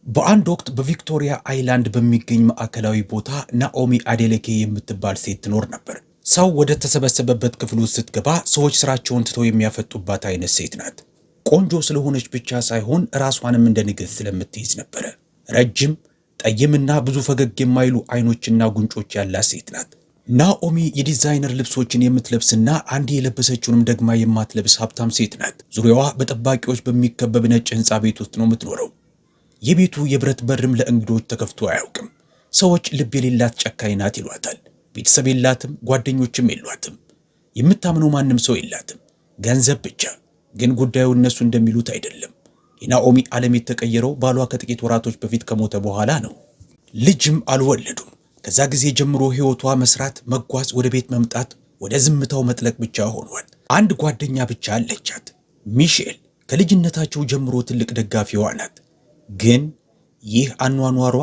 በአንድ ወቅት በቪክቶሪያ አይላንድ በሚገኝ ማዕከላዊ ቦታ ናኦሚ አዴሌኬ የምትባል ሴት ትኖር ነበር። ሰው ወደ ተሰበሰበበት ክፍል ውስጥ ስትገባ ሰዎች ስራቸውን ትተው የሚያፈጡባት አይነት ሴት ናት። ቆንጆ ስለሆነች ብቻ ሳይሆን ራሷንም እንደ ንግሥት ስለምትይዝ ነበረ። ረጅም ጠይምና ብዙ ፈገግ የማይሉ አይኖችና ጉንጮች ያላት ሴት ናት። ናኦሚ የዲዛይነር ልብሶችን የምትለብስና አንዴ የለበሰችውንም ደግማ የማትለብስ ሀብታም ሴት ናት። ዙሪያዋ በጠባቂዎች በሚከበብ ነጭ ህንፃ ቤት ውስጥ ነው የምትኖረው። የቤቱ የብረት በርም ለእንግዶች ተከፍቶ አያውቅም። ሰዎች ልብ የሌላት ጨካኝ ናት ይሏታል። ቤተሰብ የላትም፣ ጓደኞችም የሏትም። የምታምነው ማንም ሰው የላትም፣ ገንዘብ ብቻ። ግን ጉዳዩ እነሱ እንደሚሉት አይደለም። የናኦሚ ዓለም የተቀየረው ባሏ ከጥቂት ወራቶች በፊት ከሞተ በኋላ ነው። ልጅም አልወለዱም። ከዛ ጊዜ ጀምሮ ህይወቷ መስራት፣ መጓዝ፣ ወደ ቤት መምጣት፣ ወደ ዝምታው መጥለቅ ብቻ ሆኗል። አንድ ጓደኛ ብቻ አለቻት፣ ሚሼል። ከልጅነታቸው ጀምሮ ትልቅ ደጋፊዋ ናት። ግን ይህ አኗኗሯ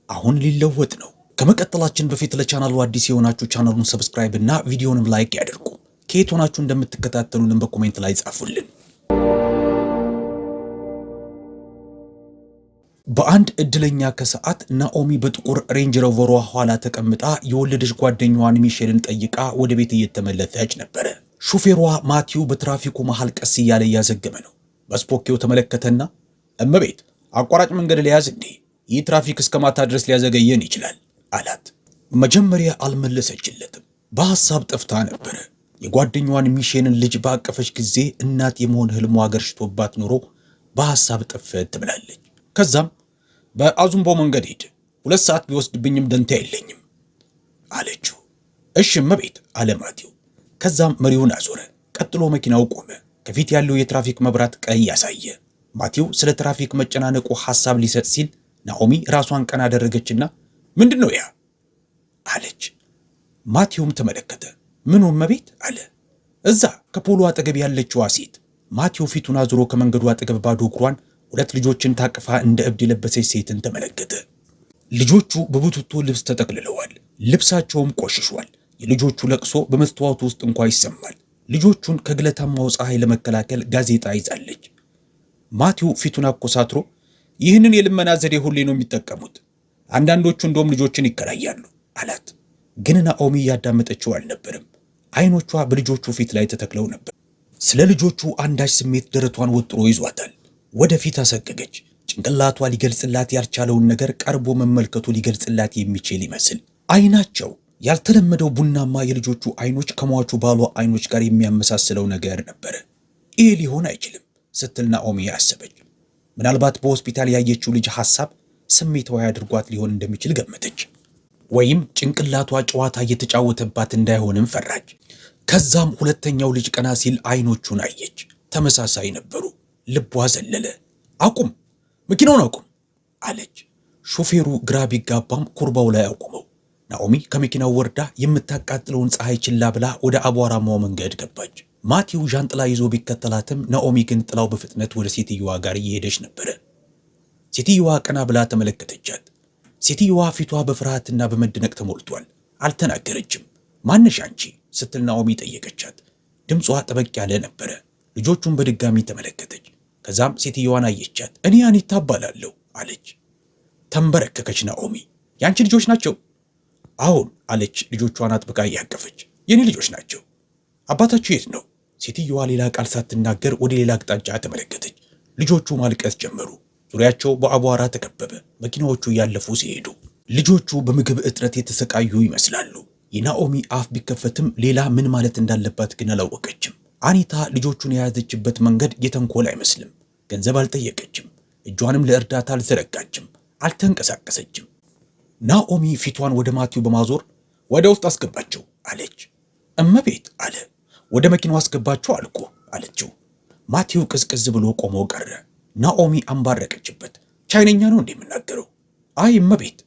አሁን ሊለወጥ ነው። ከመቀጠላችን በፊት ለቻናሉ አዲስ የሆናችሁ ቻናሉን ሰብስክራይብ እና ቪዲዮንም ላይክ ያድርጉ። ከየት ሆናችሁ እንደምትከታተሉንም በኮሜንት ላይ ጻፉልን። በአንድ እድለኛ ከሰዓት ናኦሚ በጥቁር ሬንጅ ሮቨሯ ኋላ ተቀምጣ የወለደች ጓደኛዋን ሚሼልን ጠይቃ ወደ ቤት እየተመለሰች ነበረ። ሹፌሯ ማቲው በትራፊኩ መሃል ቀስ እያለ እያዘገመ ነው። በስፖኬው ተመለከተና እመቤት አቋራጭ መንገድ ሊያዝ እንዴ? ይህ ትራፊክ እስከ ማታ ድረስ ሊያዘገየን ይችላል አላት። መጀመሪያ አልመለሰችለትም። በሐሳብ ጠፍታ ነበረ። የጓደኛዋን ሚሼልን ልጅ ባቀፈች ጊዜ እናት የመሆን ህልሟ ገርሽቶባት ኑሮ በሐሳብ ጥፍት ትብላለች። ከዛም በአዙምቦ መንገድ ሄድ፣ 2 ሰዓት ቢወስድብኝም ደንታ የለኝም አለችው። እሺ እመቤት አለ ማቲው። ከዛም መሪውን አዞረ። ቀጥሎ መኪናው ቆመ። ከፊት ያለው የትራፊክ መብራት ቀይ ያሳየ። ማቲው ስለ ትራፊክ መጨናነቁ ሐሳብ ሊሰጥ ሲል ናኦሚ ራሷን ቀና አደረገችና ምንድነው ያ አለች። ማቲውም ተመለከተ። ምን እመቤት አለ። እዛ ከፖሉ አጠገብ ያለችዋ ሴት። ማቲው ፊቱን አዙሮ ከመንገዱ አጠገብ ባዶ እግሯን 2 ልጆችን ታቅፋ እንደ እብድ የለበሰች ሴትን ተመለከተ። ልጆቹ በቡትቶ ልብስ ተጠቅልለዋል። ልብሳቸውም ቆሽሿል። የልጆቹ ለቅሶ በመስተዋቱ ውስጥ እንኳ ይሰማል። ልጆቹን ከግለታማው ፀሐይ ለመከላከል ጋዜጣ ይዛለች። ማቲው ፊቱን አኮሳትሮ ይህንን የልመና ዘዴ ሁሌ ነው የሚጠቀሙት፣ አንዳንዶቹ እንደውም ልጆችን ይከራያሉ አላት። ግን ናኦሚ ያዳመጠችው አልነበረም። አይኖቿ በልጆቹ ፊት ላይ ተተክለው ነበር። ስለ ልጆቹ አንዳች ስሜት ደረቷን ወጥሮ ይዟታል። ወደፊት አሰገገች። ጭንቅላቷ ሊገልጽላት ያልቻለውን ነገር ቀርቦ መመልከቱ ሊገልጽላት የሚችል ይመስል። አይናቸው ያልተለመደው ቡናማ የልጆቹ አይኖች ከሟቹ ባሏ አይኖች ጋር የሚያመሳስለው ነገር ነበረ። ይሄ ሊሆን አይችልም ስትል ናኦሚ አሰበች። ምናልባት በሆስፒታል ያየችው ልጅ ሐሳብ ስሜታዊ አድርጓት ሊሆን እንደሚችል ገመተች። ወይም ጭንቅላቷ ጨዋታ እየተጫወተባት እንዳይሆንም ፈራች። ከዛም ሁለተኛው ልጅ ቀና ሲል አይኖቹን አየች። ተመሳሳይ ነበሩ። ልቧ ዘለለ። አቁም፣ መኪናውን አቁም አለች። ሾፌሩ ግራ ቢጋባም ኩርባው ላይ አቁመው። ናኦሚ ከመኪናው ወርዳ የምታቃጥለውን ፀሐይ ችላ ብላ ወደ አቧራማው መንገድ ገባች። ማቲው ዣንጥላ ይዞ ቢከተላትም ናኦሚ ግን ጥላው በፍጥነት ወደ ሴትየዋ ጋር እየሄደች ነበረ። ሴትየዋ ቀና ብላ ተመለከተቻት። ሴትየዋ ፊቷ በፍርሃትና በመደነቅ ተሞልቷል። አልተናገረችም። ማነሽ አንቺ ስትል ናኦሚ ጠየቀቻት። ድምጿ ጠበቅ ያለ ነበረ። ልጆቹን በድጋሚ ተመለከተች። ከዛም ሴትየዋን አየቻት። እኔ አኒታ እባላለሁ አለች። ተንበረከከች ናኦሚ። ያንቺ ልጆች ናቸው? አሁን አለች ልጆቿን አጥብቃ እያቀፈች። የኔ ልጆች ናቸው። አባታችሁ የት ነው? ሴትየዋ ሌላ ቃል ሳትናገር ወደ ሌላ አቅጣጫ ተመለከተች። ልጆቹ ማልቀስ ጀመሩ። ዙሪያቸው በአቧራ ተከበበ። መኪናዎቹ እያለፉ ሲሄዱ ልጆቹ በምግብ እጥረት የተሰቃዩ ይመስላሉ። የናኦሚ አፍ ቢከፈትም ሌላ ምን ማለት እንዳለባት ግን አላወቀችም። አኒታ ልጆቹን የያዘችበት መንገድ የተንኮል አይመስልም። ገንዘብ አልጠየቀችም። እጇንም ለእርዳታ አልዘረጋችም። አልተንቀሳቀሰችም። ናኦሚ ፊቷን ወደ ማቲው በማዞር ወደ ውስጥ አስገባቸው አለች። እመቤት አለ። ወደ መኪናው አስገባቸው አልኩ አለችው። ማቲው ቅዝቅዝ ብሎ ቆሞ ቀረ። ናኦሚ አንባረቀችበት። ቻይነኛ ነው እንደምናገረው? አይ እመቤት።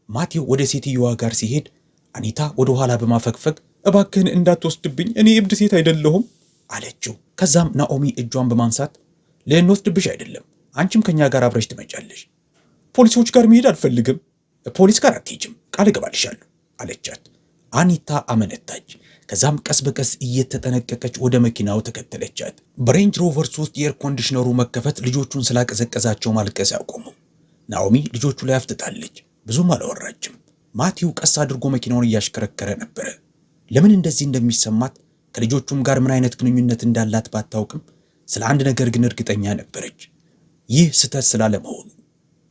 ማቲው ወደ ሴትየዋ ጋር ሲሄድ አኒታ ወደ ኋላ በማፈግፈግ እባክህን እንዳትወስድብኝ፣ እኔ እብድ ሴት አይደለሁም አለችው። ከዛም ናኦሚ እጇን በማንሳት ልንወስድብሽ አይደለም፣ አንቺም ከኛ ጋር አብረሽ ትመጫለሽ። ፖሊሶች ጋር መሄድ አልፈልግም። ፖሊስ ጋር አትሄጂም፣ ቃል እገባልሻለሁ አለቻት። አኒታ አመነታች። ከዛም ቀስ በቀስ እየተጠነቀቀች ወደ መኪናው ተከተለቻት። በሬንጅ ሮቨርስ ውስጥ የኤር ኮንዲሽነሩ መከፈት ልጆቹን ስላቀዘቀዛቸው ማልቀስ አቆሙ። ናኦሚ ልጆቹ ላይ አፍጥጣለች። ብዙም አላወራችም። ማቲው ቀስ አድርጎ መኪናውን እያሽከረከረ ነበረ። ለምን እንደዚህ እንደሚሰማት ከልጆቹም ጋር ምን አይነት ግንኙነት እንዳላት ባታውቅም ስለ አንድ ነገር ግን እርግጠኛ ነበረች። ይህ ስህተት ስላለመሆኑ።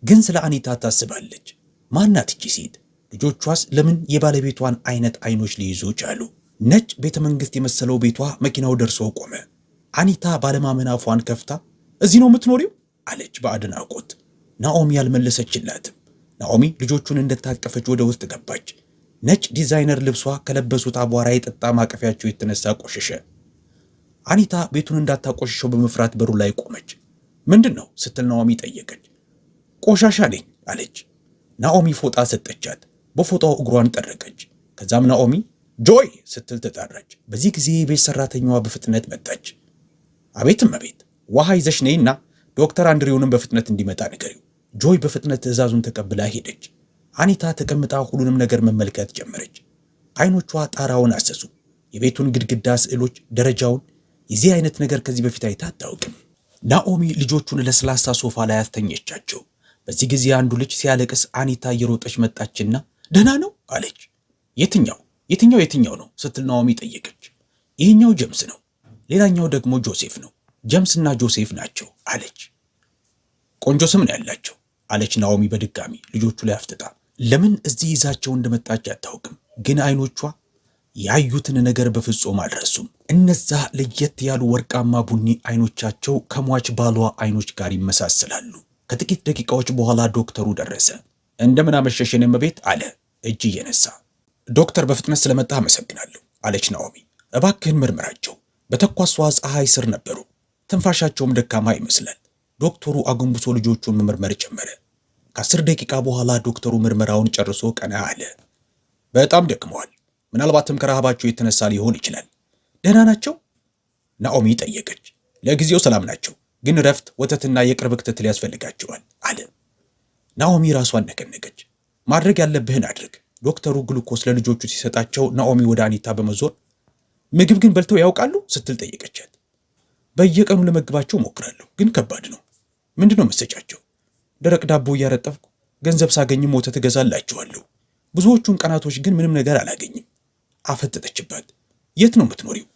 ግን ስለ አኒታ ታስባለች። ማናት እቺ ሴት? ልጆቿስ ለምን የባለቤቷን አይነት አይኖች ሊይዙ ቻሉ? ነጭ ቤተ መንግስት የመሰለው ቤቷ መኪናው ደርሶ ቆመ። አኒታ ባለማመን አፏን ከፍታ እዚህ ነው የምትኖሪው? አለች በአድናቆት። ናኦሚ ያልመለሰችላትም። ናኦሚ ልጆቹን እንደታቀፈች ወደ ውስጥ ገባች። ነጭ ዲዛይነር ልብሷ ከለበሱት አቧራ የጠጣ ማቀፊያቸው የተነሳ ቆሸሸ። አኒታ ቤቱን እንዳታቆሽሸው በመፍራት በሩ ላይ ቆመች። ምንድን ነው ስትል ናኦሚ ጠየቀች። ቆሻሻ ነኝ አለች። ናኦሚ ፎጣ ሰጠቻት። በፎጣው እግሯን ጠረቀች። ከዛም ናኦሚ ጆይ ስትል ተጣራች። በዚህ ጊዜ የቤት ሰራተኛዋ በፍጥነት መጣች። አቤትም አቤት፣ ውሃ ይዘሽ ነይና ዶክተር አንድሪውንም በፍጥነት እንዲመጣ ንገሪው። ጆይ በፍጥነት ትዕዛዙን ተቀብላ ሄደች። አኒታ ተቀምጣ ሁሉንም ነገር መመልከት ጀመረች። አይኖቿ ጣራውን አሰሱ። የቤቱን ግድግዳ፣ ስዕሎች፣ ደረጃውን። የዚህ አይነት ነገር ከዚህ በፊት አይታ አታውቅም። ናኦሚ ልጆቹን ለስላሳ ሶፋ ላይ አስተኘቻቸው። በዚህ ጊዜ አንዱ ልጅ ሲያለቅስ አኒታ እየሮጠች መጣችና ደህና ነው አለች። የትኛው ነው ስትል ናኦሚ ጠየቀች። ይህኛው ጀምስ ነው፣ ሌላኛው ደግሞ ጆሴፍ ነው። ጀምስና ጆሴፍ ናቸው አለች። ቆንጆ ስም ነው ያላቸው አለች ናኦሚ በድጋሚ ልጆቹ ላይ አፍጥጣ። ለምን እዚህ ይዛቸው እንደመጣች አታውቅም፣ ግን አይኖቿ ያዩትን ነገር በፍጹም አልረሱም። እነዛ ለየት ያሉ ወርቃማ ቡኒ አይኖቻቸው ከሟች ባሏ አይኖች ጋር ይመሳሰላሉ። ከጥቂት ደቂቃዎች በኋላ ዶክተሩ ደረሰ። እንደምን አመሸሽ የኔ እመቤት አለ እጅ እየነሳ። ዶክተር በፍጥነት ስለመጣ አመሰግናለሁ አለች ናኦሚ። እባክህን መርምራቸው። በተኳሷ ፀሐይ ስር ነበሩ። ትንፋሻቸውም ደካማ ይመስላል። ዶክተሩ አጎንብሶ ልጆቹን መመርመር ጀመረ። ከ10 ደቂቃ በኋላ ዶክተሩ ምርመራውን ጨርሶ ቀና አለ። በጣም ደክመዋል። ምናልባትም ከረሃባቸው የተነሳ ሊሆን ይችላል። ደህና ናቸው? ናኦሚ ጠየቀች። ለጊዜው ሰላም ናቸው፣ ግን ረፍት፣ ወተትና የቅርብ ክትትል ያስፈልጋቸዋል አለ። ናኦሚ ራሷን ነቀነቀች። ማድረግ ያለብህን አድርግ። ዶክተሩ ግሉኮስ ለልጆቹ ሲሰጣቸው ናኦሚ ወደ አኒታ በመዞር ምግብ ግን በልተው ያውቃሉ ስትል ጠየቀቻት። በየቀኑ ለመግባቸው ሞክራለሁ፣ ግን ከባድ ነው። ምንድነው መሰጫቸው? ደረቅ ዳቦ እያረጠፍኩ ገንዘብ ሳገኝም ወተት እገዛላቸዋለሁ። ብዙዎቹን ቀናቶች ግን ምንም ነገር አላገኝም። አፈጠጠችባት። የት ነው የምትኖሪው?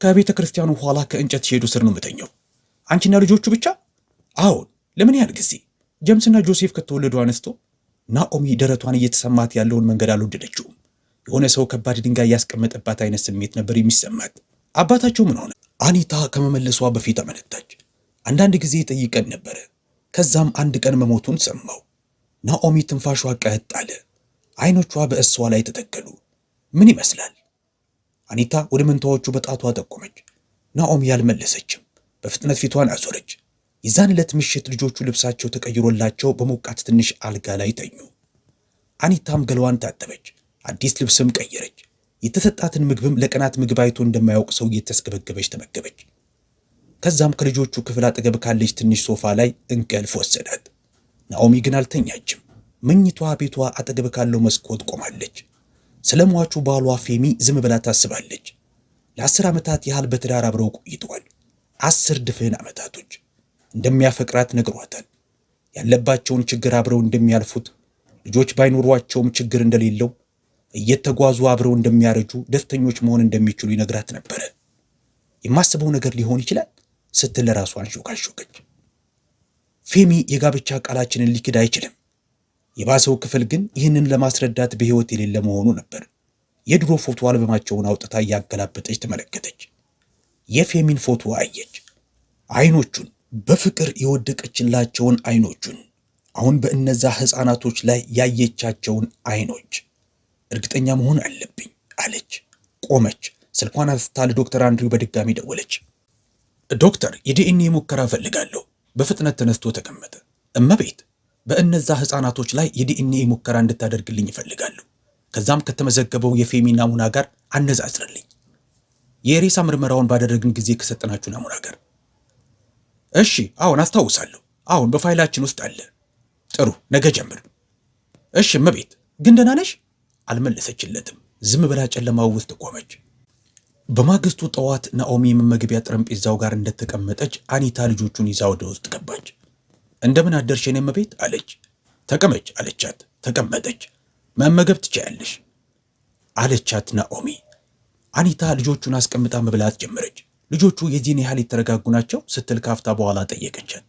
ከቤተ ክርስቲያኑ ኋላ ከእንጨት ሼዱ ስር ነው የምተኛው። አንቺና ልጆቹ ብቻ? አዎን። ለምን ያህል ጊዜ? ጀምስና ጆሴፍ ከተወለዱ አነስቶ። ናኦሚ ደረቷን እየተሰማት ያለውን መንገድ አልወደደችውም። የሆነ ሰው ከባድ ድንጋይ ያስቀመጠባት አይነት ስሜት ነበር የሚሰማት። አባታቸው ምን ሆነ? አኒታ ከመመለሷ በፊት አመነታች። አንዳንድ ጊዜ ጠይቀን ነበረ። ከዛም አንድ ቀን መሞቱን ሰማው። ናኦሚ ትንፋሿ ቀጥ አለ። አይኖቿ በእሷ ላይ ተተከሉ። ምን ይመስላል? አኒታ ወደ መንታዎቹ በጣቷ ጠቆመች። ናኦሚ ያልመለሰችም። በፍጥነት ፊቷን አዞረች። የዛን ዕለት ምሽት ልጆቹ ልብሳቸው ተቀይሮላቸው በሞቃት ትንሽ አልጋ ላይ ተኙ። አኒታም ገላዋን ታጠበች፣ አዲስ ልብስም ቀየረች። የተሰጣትን ምግብም ለቀናት ምግብ አይቶ እንደማያውቅ ሰው እየተስገበገበች ተመገበች። ከዛም ከልጆቹ ክፍል አጠገብ ካለች ትንሽ ሶፋ ላይ እንቅልፍ ወሰዳት። ናኦሚ ግን አልተኛችም። መኝቷ ቤቷ አጠገብ ካለው መስኮት ቆማለች። ስለ ሟቹ ባሏ ፌሚ ዝም ብላ ታስባለች። ለ10 ዓመታት ያህል በትዳር አብረው ቆይተዋል። 10 ድፍን ዓመታቶች። እንደሚያፈቅራት ነግሯታል። ያለባቸውን ችግር አብረው እንደሚያልፉት፣ ልጆች ባይኖሯቸውም ችግር እንደሌለው፣ እየተጓዙ አብረው እንደሚያረጁ፣ ደስተኞች መሆን እንደሚችሉ ይነግራት ነበረ። የማስበው ነገር ሊሆን ይችላል ስትል ራሷን ሾካሾከች። ፌሚ የጋብቻ ቃላችንን ሊክድ አይችልም። የባሰው ክፍል ግን ይህንን ለማስረዳት በሕይወት የሌለ መሆኑ ነበር። የድሮ ፎቶ አልበማቸውን አውጥታ እያገላበጠች ተመለከተች። የፌሚን ፎቶ አየች። አይኖቹን፣ በፍቅር የወደቀችላቸውን አይኖቹን፣ አሁን በእነዛ ሕፃናቶች ላይ ያየቻቸውን አይኖች። እርግጠኛ መሆን አለብኝ አለች። ቆመች። ስልኳን አንስታ ለዶክተር አንድሪው በድጋሚ ደወለች። ዶክተር፣ የዲኤንኤ ሙከራ ፈልጋለሁ። በፍጥነት ተነስቶ ተቀመጠ። እመቤት፣ በእነዛ ሕፃናቶች ላይ የዲኤንኤ ሙከራ እንድታደርግልኝ ይፈልጋለሁ። ከዛም ከተመዘገበው የፌሚ ናሙና ጋር አነጻጽርልኝ። የሬሳ ምርመራውን ባደረግን ጊዜ ከሰጠናችሁ ናሙና ጋር። እሺ፣ አሁን አስታውሳለሁ። አሁን በፋይላችን ውስጥ አለ። ጥሩ፣ ነገ ጀምር። እሺ እመቤት፣ ግን ደህና ነሽ? አልመለሰችለትም። ዝም ብላ ጨለማው ውስጥ ቆመች። በማግስቱ ጠዋት ናኦሚ መመገቢያ ጠረጴዛው ጋር እንደተቀመጠች አኒታ ልጆቹን ይዛ ወደ ውስጥ ገባች። እንደምን አደርሽ የኔ እመቤት አለች። ተቀመጭ አለቻት። ተቀመጠች። መመገብ ትችያለሽ አለቻት ናኦሚ። አኒታ ልጆቹን አስቀምጣ መብላት ጀመረች። ልጆቹ የዚህን ያህል የተረጋጉ ናቸው ስትል ካፍታ በኋላ ጠየቀቻት።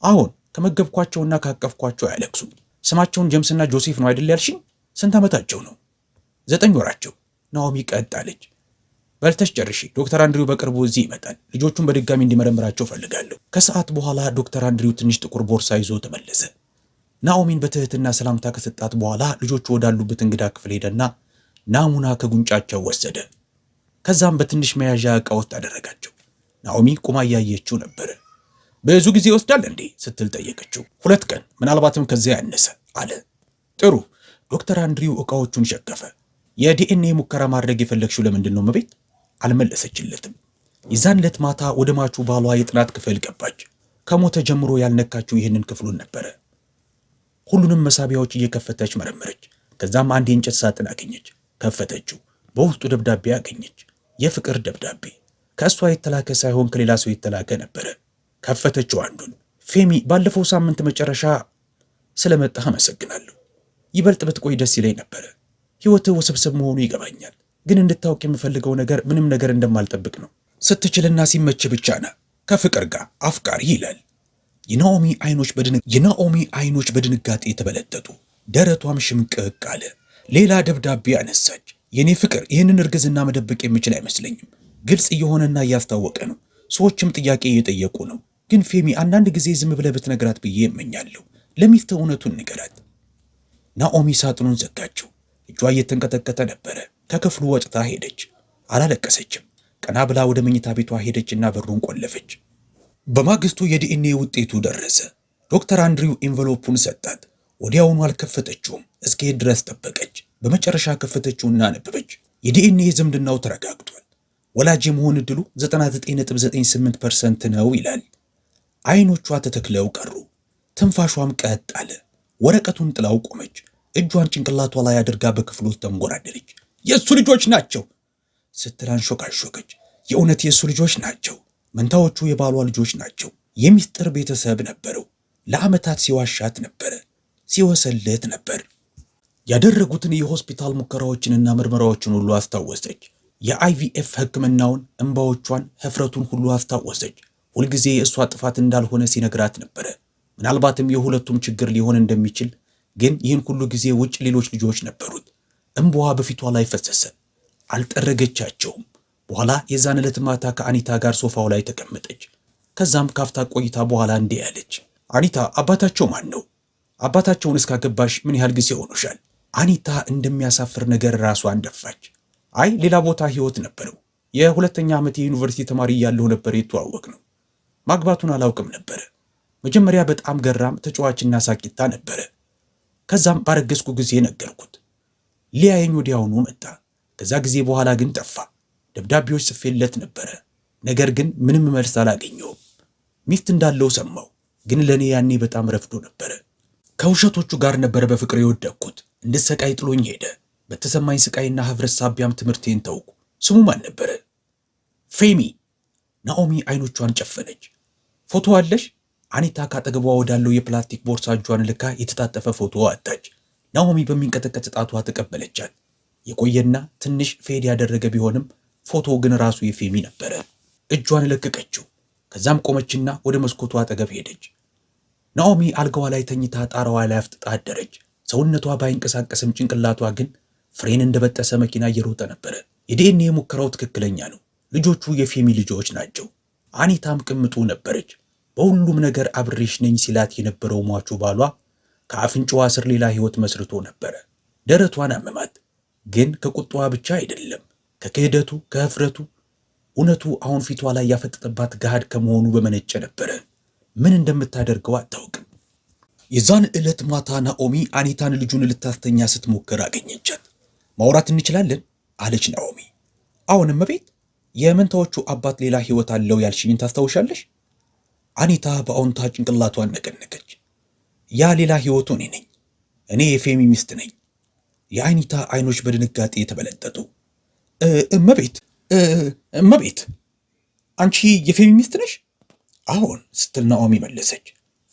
አሁን ከመገብኳቸውና ካቀፍኳቸው አያለቅሱም። ስማቸውን ጀምስና ጆሴፍ ነው አይደል ያልሽኝ? ስንት ዓመታቸው ነው? 9 ወራቸው። ናኦሚ ቀጥ አለች። በልተሽ ጨርሺ፣ ዶክተር አንድሪው በቅርቡ እዚህ ይመጣል። ልጆቹን በድጋሚ እንዲመረምራቸው ፈልጋለሁ። ከሰዓት በኋላ ዶክተር አንድሪው ትንሽ ጥቁር ቦርሳ ይዞ ተመለሰ። ናኦሚን በትህትና ሰላምታ ከሰጣት በኋላ ልጆቹ ወዳሉበት እንግዳ ክፍል ሄደና ናሙና ከጉንጫቸው ወሰደ። ከዛም በትንሽ መያዣ ዕቃ ውስጥ አደረጋቸው። ናኦሚ ቁማ እያየችው ነበረ። ብዙ ጊዜ ይወስዳል እንዴ ስትል ጠየቀችው። 2 ቀን ምናልባትም ከዚያ ያነሰ አለ። ጥሩ። ዶክተር አንድሪው ዕቃዎቹን ሸከፈ። የዲኤንኤ ሙከራ ማድረግ የፈለግሽው ለምንድን ነው መቤት? አልመለሰችለትም። የዛን ዕለት ማታ ወደ ማቹ ባሏ የጥናት ክፍል ገባች። ከሞተ ጀምሮ ያልነካችው ይህንን ክፍሉን ነበረ። ሁሉንም መሳቢያዎች እየከፈተች መረመረች። ከዛም አንድ የእንጨት ሳጥን አገኘች። ከፈተችው። በውስጡ ደብዳቤ አገኘች። የፍቅር ደብዳቤ። ከእሷ የተላከ ሳይሆን ከሌላ ሰው የተላከ ነበረ። ከፈተችው አንዱን። ፌሚ፣ ባለፈው ሳምንት መጨረሻ ስለመጣህ አመሰግናለሁ። ይበልጥ ብትቆይ ደስ ይለኝ ነበረ። ሕይወትህ ውስብስብ መሆኑ ይገባኛል፣ ግን እንድታውቅ የምፈልገው ነገር ምንም ነገር እንደማልጠብቅ ነው። ስትችልና ሲመች ብቻ ና። ከፍቅር ጋር አፍቃሪ ይላል። የናኦሚ አይኖች በድንጋጤ ተበለጠጡ። ደረቷም ሽምቅቅ አለ። ሌላ ደብዳቤ አነሳች። የኔ ፍቅር፣ ይህንን እርግዝና መደበቅ የምችል አይመስለኝም። ግልጽ እየሆነና እያስታወቀ ነው። ሰዎችም ጥያቄ እየጠየቁ ነው። ግን ፌሚ፣ አንዳንድ ጊዜ ዝም ብለህ ብትነግራት ብዬ እመኛለሁ። ለሚስትህ እውነቱን ንገራት። ናኦሚ ሳጥኑን ዘጋችው። እጇ እየተንቀጠቀጠ ነበረ። ከክፍሉ ወጥታ ሄደች። አላለቀሰችም። ቀና ብላ ወደ መኝታ ቤቷ ሄደችና በሩን ቆለፈች። በማግስቱ የዲኤንኤ ውጤቱ ደረሰ። ዶክተር አንድሪው ኤንቨሎፑን ሰጣት። ወዲያውኑ አልከፈተችውም። እስኪሄድ ድረስ ጠበቀች። በመጨረሻ ከፈተችውና አነበበች። የዲኤንኤ ዝምድናው ተረጋግጧል። ወላጅ የመሆን ዕድሉ 99.98% ነው ይላል። አይኖቿ ተተክለው ቀሩ። ትንፋሿም ቀጥ አለ። ወረቀቱን ጥላው ቆመች። እጇን ጭንቅላቷ ላይ አድርጋ በክፍሉ ውስጥ ተንጎራደረች። የእሱ ልጆች ናቸው ስትል አንሾካሾከች። የእውነት የእሱ ልጆች ናቸው። መንታዎቹ የባሏ ልጆች ናቸው። የሚስጥር ቤተሰብ ነበረው። ለዓመታት ሲዋሻት ነበረ፣ ሲወሰልት ነበር። ያደረጉትን የሆስፒታል ሙከራዎችንና ምርመራዎችን ሁሉ አስታወሰች። የአይቪኤፍ ሕክምናውን፣ እንባዎቿን፣ ኅፍረቱን ሁሉ አስታወሰች። ሁልጊዜ የእሷ ጥፋት እንዳልሆነ ሲነግራት ነበረ። ምናልባትም የሁለቱም ችግር ሊሆን እንደሚችል፣ ግን ይህን ሁሉ ጊዜ ውጭ ሌሎች ልጆች ነበሩት። እንባዋ በፊቷ ላይ ፈሰሰ። አልጠረገቻቸውም። በኋላ የዛን ዕለት ማታ ከአኒታ ጋር ሶፋው ላይ ተቀመጠች። ከዛም ካፍታ ቆይታ በኋላ እንዲህ ያለች፣ አኒታ፣ አባታቸው ማን ነው? አባታቸውን እስካገባሽ ምን ያህል ጊዜ ሆኖሻል? አኒታ እንደሚያሳፍር ነገር ራሷን ደፋች። አይ ሌላ ቦታ ህይወት ነበረው። የ2ኛ ዓመት የዩኒቨርሲቲ ተማሪ እያለሁ ነበር የተዋወቅ ነው። ማግባቱን አላውቅም ነበረ። መጀመሪያ በጣም ገራም ተጫዋችና ሳቂታ ነበረ። ከዛም ባረገዝኩ ጊዜ ነገርኩት። ሊያየኝ ወዲያውኑ መጣ። ከዛ ጊዜ በኋላ ግን ጠፋ። ደብዳቤዎች ጽፌለት ነበረ፣ ነገር ግን ምንም መልስ አላገኘውም። ሚስት እንዳለው ሰማው፣ ግን ለእኔ ያኔ በጣም ረፍዶ ነበረ። ከውሸቶቹ ጋር ነበረ በፍቅር የወደቅኩት። እንድሰቃይ ጥሎኝ ሄደ። በተሰማኝ ስቃይና ህብረት ሳቢያም ትምህርቴን ተውኩ። ስሙ ማን ነበረ? ፌሚ። ናኦሚ አይኖቿን ጨፈነች። ፎቶ አለሽ? አኒታ ካጠገቧ ወዳለው የፕላስቲክ ቦርሳ እጇን ልካ የተጣጠፈ ፎቶ አጣች። ናኦሚ በሚንቀጠቀጥ ጣቷ ተቀበለቻት። የቆየና ትንሽ ፌድ ያደረገ ቢሆንም ፎቶ ግን ራሱ የፌሚ ነበረ። እጇን ለቀቀችው። ከዛም ቆመችና ወደ መስኮቷ አጠገብ ሄደች። ናኦሚ አልጋዋ ላይ ተኝታ ጣራዋ ላይ አፍጥጣ አደረች። ሰውነቷ ባይንቀሳቀስም ጭንቅላቷ ግን ፍሬን እንደበጠሰ መኪና እየሮጠ ነበረ። የዲኤንኤ ሙከራው ትክክለኛ ነው። ልጆቹ የፌሚ ልጆች ናቸው። አኒታም ቅምጡ ነበረች። በሁሉም ነገር አብሬሽ ነኝ ሲላት የነበረው ሟቹ ባሏ ከአፍንጫዋ ስር ሌላ ህይወት መስርቶ ነበረ። ደረቷን አመማት። ግን ከቁጣዋ ብቻ አይደለም፣ ከክህደቱ፣ ከህፍረቱ። እውነቱ አሁን ፊቷ ላይ ያፈጠጠባት ገሃድ ከመሆኑ በመነጨ ነበረ። ምን እንደምታደርገው አታውቅም። የዛን ዕለት ማታ ናኦሚ አኒታን ልጁን ልታስተኛ ስትሞክር አገኘቻት። ማውራት እንችላለን አለች ናኦሚ። አሁንም ቤት የመንታዎቹ አባት ሌላ ህይወት አለው ያልሽኝን ታስታውሻለሽ? አኒታ በአዎንታ ጭንቅላቷን ነቀነቀች። ያ ሌላ ህይወቱ እኔ ነኝ። እኔ የፌሚ ሚስት ነኝ። የአኒታ አይኖች በድንጋጤ የተበለጠጡ። እመቤት አንቺ የፌሚ ሚስት ነሽ? አዎን ስትል ናኦሚ መለሰች።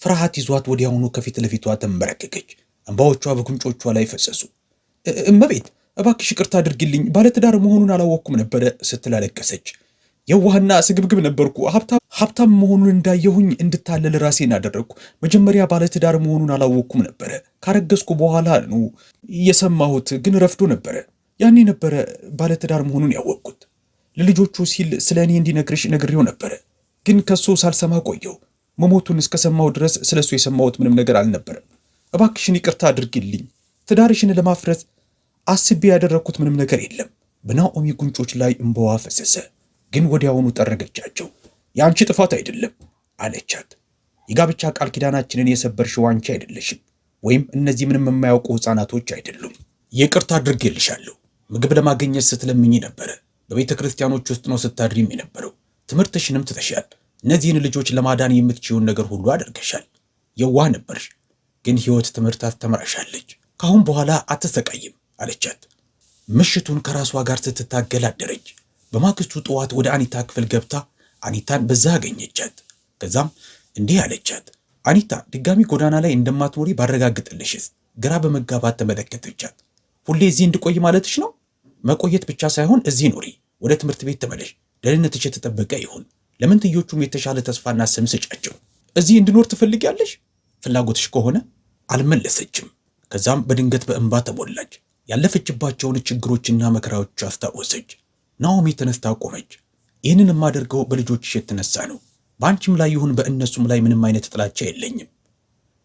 ፍርሃት ይዟት ወዲያውኑ ከፊት ለፊቷ ተንበረከከች። እንባዎቿ በጉንጮቿ ላይ ፈሰሱ። እመቤት እባክሽ ይቅርታ አድርጊልኝ፣ ባለትዳር መሆኑን አላወቅኩም ነበረ ስትል አለቀሰች። የዋህና ስግብግብ ነበርኩ። ሀብታም መሆኑን እንዳየሁኝ እንድታለል ራሴን አደረግኩ። መጀመሪያ ባለትዳር መሆኑን አላወቅኩም ነበረ። ካረገዝኩ በኋላ ነው የሰማሁት፣ ግን ረፍዶ ነበረ። ያኔ ነበረ ባለትዳር መሆኑን ያወቅኩት። ለልጆቹ ሲል ስለ እኔ እንዲነግርሽ ነግሬው ነበረ፣ ግን ከሱ ሳልሰማ ቆየው። መሞቱን እስከሰማው ድረስ ስለሱ የሰማሁት ምንም ነገር አልነበረም። እባክሽን ይቅርታ አድርጊልኝ። ትዳርሽን ለማፍረስ አስቤ ያደረግኩት ምንም ነገር የለም። በናኦሚ ጉንጮች ላይ እንባዋ ፈሰሰ፣ ግን ወዲያውኑ ጠረገቻቸው። የአንቺ ጥፋት አይደለም አለቻት። የጋብቻ ቃል ኪዳናችንን የሰበርሽው አንቺ አይደለሽም፣ ወይም እነዚህ ምንም የማያውቁ ሕፃናቶች አይደሉም። ይቅርታ አድርጌልሻለሁ። ምግብ ለማግኘት ስትለምኝ ነበረ። በቤተ ክርስቲያኖች ውስጥ ነው ስታድሪም የነበረው። ትምህርትሽንም ትተሻል። እነዚህን ልጆች ለማዳን የምትችይውን ነገር ሁሉ አድርገሻል። የዋህ ነበርሽ፣ ግን ሕይወት ትምህርት አስተምራሻለች። ካሁን በኋላ አትሰቃይም አለቻት። ምሽቱን ከራሷ ጋር ስትታገል አደረች። በማግስቱ ጠዋት ወደ አኒታ ክፍል ገብታ አኒታን በዛ አገኘቻት። ከዛም እንዲህ አለቻት። አኒታ ድጋሚ ጎዳና ላይ እንደማትኖሪ ባረጋግጥልሽስ? ግራ በመጋባት ተመለከተቻት። ሁሌ እዚህ እንድቆይ ማለትሽ ነው? መቆየት ብቻ ሳይሆን እዚህ ኑሪ። ወደ ትምህርት ቤት ተመለሽ። ደህንነትሽ የተጠበቀ ይሁን። ለምንትዮቹም የተሻለ ተስፋና ስም ስጫቸው። እዚህ እንድኖር ትፈልጊያለሽ? ፍላጎትሽ ከሆነ አልመለሰችም። ከዛም በድንገት በእንባ ተሞላች። ያለፈችባቸውን ችግሮችና መከራዎች አስታወሰች። ናኦሚ ተነስታ ቆመች። ይህንን የማደርገው በልጆችሽ የተነሳ ነው። በአንቺም ላይ ይሁን በእነሱም ላይ ምንም አይነት ጥላቻ የለኝም።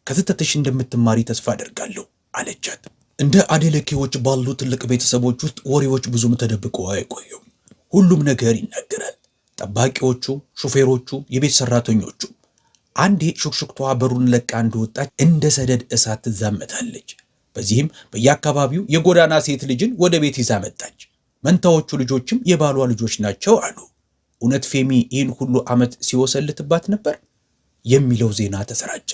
ከስህተትሽ እንደምትማሪ ተስፋ አደርጋለሁ አለቻት። እንደ አዴለኬዎች ባሉ ትልቅ ቤተሰቦች ውስጥ ወሬዎች ብዙም ተደብቀው አይቆዩም። ሁሉም ነገር ይናገራል። ጠባቂዎቹ፣ ሹፌሮቹ፣ የቤት ሰራተኞቹ። አንዴ ሹክሹክቷ በሩን ለቃ እንደወጣች እንደ ሰደድ እሳት ትዛመታለች። በዚህም በየአካባቢው የጎዳና ሴት ልጅን ወደ ቤት ይዛ መጣች። መንታዎቹ ልጆችም የባሏ ልጆች ናቸው አሉ። እውነት ፌሚ ይህን ሁሉ ዓመት ሲወሰልትባት ነበር የሚለው ዜና ተሰራጨ።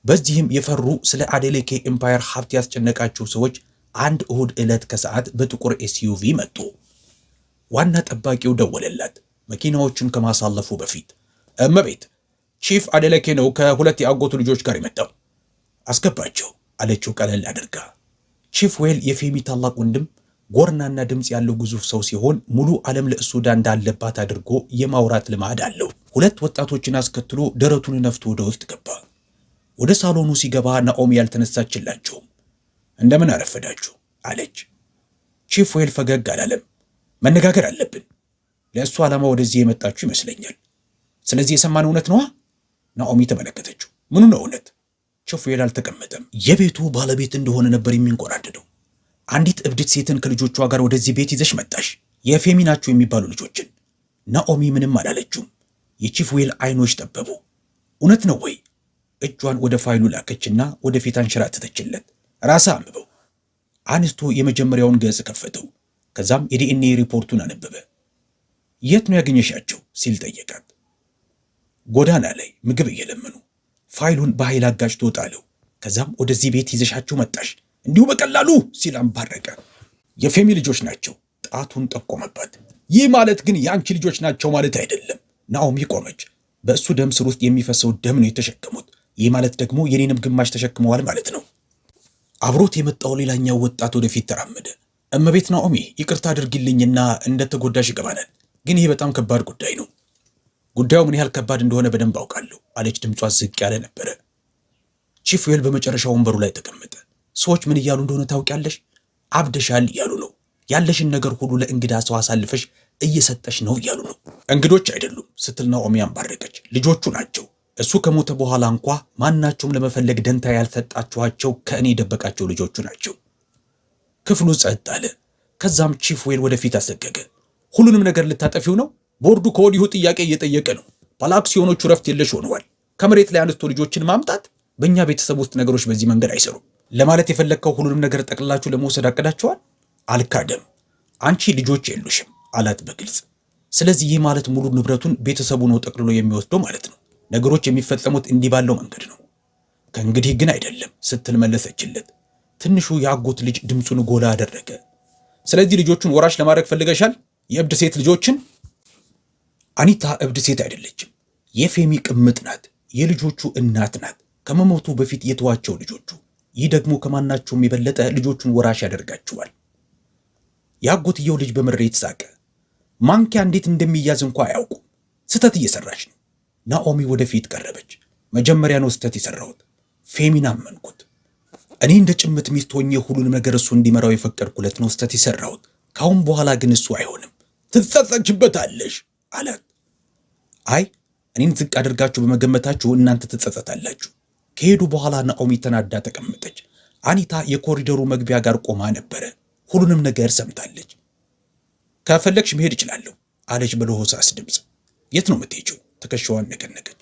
በዚህም የፈሩ ስለ አዴሌኬ ኤምፓየር ሀብት ያስጨነቃቸው ሰዎች አንድ እሁድ ዕለት ከሰዓት በጥቁር ኤስዩቪ መጡ። ዋና ጠባቂው ደወለላት መኪናዎቹን ከማሳለፉ በፊት። እመቤት ቺፍ አዴሌኬ ነው ከሁለት የአጎቱ ልጆች ጋር የመጣው፣ አስገባቸው አለችው ቀለል አድርጋ። ቺፍ ዌል የፌሚ ታላቅ ወንድም ጎርናና ድምፅ ያለው ግዙፍ ሰው ሲሆን ሙሉ ዓለም ለእሱ ዕዳ እንዳለባት አድርጎ የማውራት ልማድ አለው። ሁለት ወጣቶችን አስከትሎ ደረቱን ነፍቶ ወደ ውስጥ ገባ። ወደ ሳሎኑ ሲገባ ናኦሚ ያልተነሳችላቸውም። እንደምን አረፈዳችሁ አለች። ቺፍ ዌል ፈገግ አላለም። መነጋገር አለብን። ለእሱ ዓላማ ወደዚህ የመጣችሁ ይመስለኛል። ስለዚህ የሰማነው እውነት ነዋ? ናኦሚ ተመለከተችው። ምኑ ነው እውነት? ቺፍ ዌል አልተቀመጠም። የቤቱ ባለቤት እንደሆነ ነበር የሚንቆራደደው። አንዲት እብድት ሴትን ከልጆቿ ጋር ወደዚህ ቤት ይዘሽ መጣሽ፣ የፌሚ ናቸው የሚባሉ ልጆችን። ናኦሚ ምንም አላለችውም። የቺፍ ዌል አይኖች ጠበቡ። እውነት ነው ወይ? እጇን ወደ ፋይሉ ላከችና ወደፊት አንሸራተተችለት። ራስህ አንብበው። አንስቶ የመጀመሪያውን ገጽ ከፈተው። ከዛም የዲኤንኤ ሪፖርቱን አነበበ። የት ነው ያገኘሻቸው ሲል ጠየቃት። ጎዳና ላይ ምግብ እየለመኑ። ፋይሉን በኃይል አጋጭቶ ጣለው። ከዛም ወደዚህ ቤት ይዘሻቸው መጣሽ እንዲሁ በቀላሉ ሲል አንባረቀ። የፌሚ ልጆች ናቸው። ጣቱን ጠቆመባት። ይህ ማለት ግን የአንቺ ልጆች ናቸው ማለት አይደለም። ናኦሚ ቆመች። በእሱ ደም ስር ውስጥ የሚፈሰው ደም ነው የተሸከሙት። ይህ ማለት ደግሞ የኔንም ግማሽ ተሸክመዋል ማለት ነው። አብሮት የመጣው ሌላኛው ወጣት ወደፊት ተራመደ። እመቤት ናኦሚ ይቅርታ አድርጊልኝና እንደተጎዳሽ ይገባናል፣ ግን ይሄ በጣም ከባድ ጉዳይ ነው። ጉዳዩ ምን ያህል ከባድ እንደሆነ በደንብ አውቃለሁ አለች። ድምጿ ዝቅ ያለ ነበረ። ቺፍ ዌል በመጨረሻው ወንበሩ ላይ ተቀመጠ። ሰዎች ምን እያሉ እንደሆነ ታውቂያለሽ? አብደሻል እያሉ ነው። ያለሽን ነገር ሁሉ ለእንግዳ ሰው አሳልፈሽ እየሰጠሽ ነው እያሉ ነው። እንግዶች አይደሉም ስትል ናኦሚ አንባረቀች። ልጆቹ ናቸው። እሱ ከሞተ በኋላ እንኳ ማናቸውም ለመፈለግ ደንታ ያልሰጣችኋቸው ከእኔ የደበቃቸው ልጆቹ ናቸው። ክፍሉ ጸጥ አለ። ከዛም ቺፍ ዌል ወደፊት አሰገገ። ሁሉንም ነገር ልታጠፊው ነው? ቦርዱ ከወዲሁ ጥያቄ እየጠየቀ ነው። ባለአክሲዮኖቹ ረፍት የለሽ ሆነዋል። ከመሬት ላይ አንስቶ ልጆችን ማምጣት። በእኛ ቤተሰብ ውስጥ ነገሮች በዚህ መንገድ አይሰሩም። ለማለት የፈለግከው ሁሉንም ነገር ጠቅልላችሁ ለመውሰድ አቅዳችኋል? አልካደም። አንቺ ልጆች የሉሽም አላት በግልጽ። ስለዚህ ይህ ማለት ሙሉ ንብረቱን ቤተሰቡ ነው ጠቅልሎ የሚወስደው ማለት ነው። ነገሮች የሚፈጸሙት እንዲህ ባለው መንገድ ነው። ከእንግዲህ ግን አይደለም ስትል መለሰችለት። ትንሹ የአጎት ልጅ ድምፁን ጎላ አደረገ። ስለዚህ ልጆቹን ወራሽ ለማድረግ ፈልገሻል? የእብድ ሴት ልጆችን? አኒታ እብድ ሴት አይደለችም። የፌሚ ቅምጥ ናት። የልጆቹ እናት ናት፣ ከመሞቱ በፊት የተዋቸው ልጆቹ። ይህ ደግሞ ከማናቸውም የበለጠ ልጆቹን ወራሽ ያደርጋቸዋል። የአጎትየው ልጅ በምሬት ሳቀ። ማንኪያ እንዴት እንደሚያዝ እንኳ አያውቁም። ስተት እየሰራች ነው። ናኦሚ ወደፊት ቀረበች። መጀመሪያ ነው ስተት የሰራሁት። ፌሚን አመንኩት። እኔ እንደ ጭምት ሚስት ሆኜ ሁሉንም ነገር እሱ እንዲመራው የፈቀድኩለት ነው ስተት የሰራሁት። ካሁን በኋላ ግን እሱ አይሆንም። ትጸጸችበታለሽ አላት። አይ እኔን ዝቅ አድርጋችሁ በመገመታችሁ እናንተ ትጸጸታላችሁ። ከሄዱ በኋላ ናኦሚ ተናዳ ተቀመጠች። አኒታ የኮሪደሩ መግቢያ ጋር ቆማ ነበረ። ሁሉንም ነገር ሰምታለች። ከፈለግሽ መሄድ እችላለሁ አለች በለሆሳስ ድምፅ። የት ነው የምትሄጂው? ትከሻዋን ነቀነቀች።